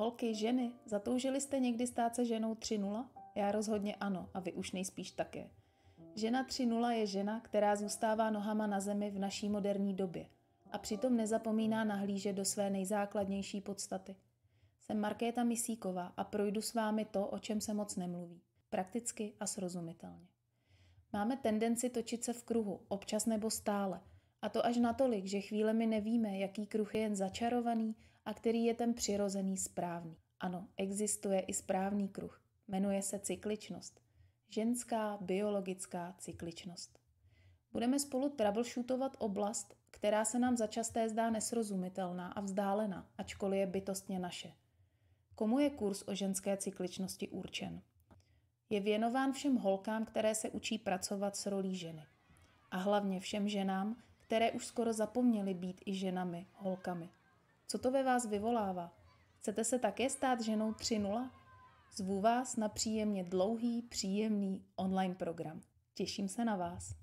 Holky, ženy, zatoužili jste někdy stát se ženou 3.0? Já rozhodně ano a vy už nejspíš také. Žena 3.0 je žena, která zůstává nohama na zemi v naší moderní době a přitom nezapomíná nahlížet do své nejzákladnější podstaty. Jsem Markéta Misíková a projdu s vámi to, o čem se moc nemluví. Prakticky a srozumitelně. Máme tendenci točit se v kruhu, občas nebo stále, a to až natolik, že chvílemi nevíme, jaký kruh je jen začarovaný a který je ten přirozený správný. Ano, existuje i správný kruh. Jmenuje se cykličnost. Ženská biologická cykličnost. Budeme spolu troubleshootovat oblast, která se nám začasté zdá nesrozumitelná a vzdálená, ačkoliv je bytostně naše. Komu je kurz o ženské cykličnosti určen? Je věnován všem holkám, které se učí pracovat s rolí ženy. A hlavně všem ženám, které už skoro zapomněly být i ženami, holkami. Co to ve vás vyvolává? Chcete se také stát ženou 3.0? Zvu vás na příjemně dlouhý, příjemný online program. Těším se na vás.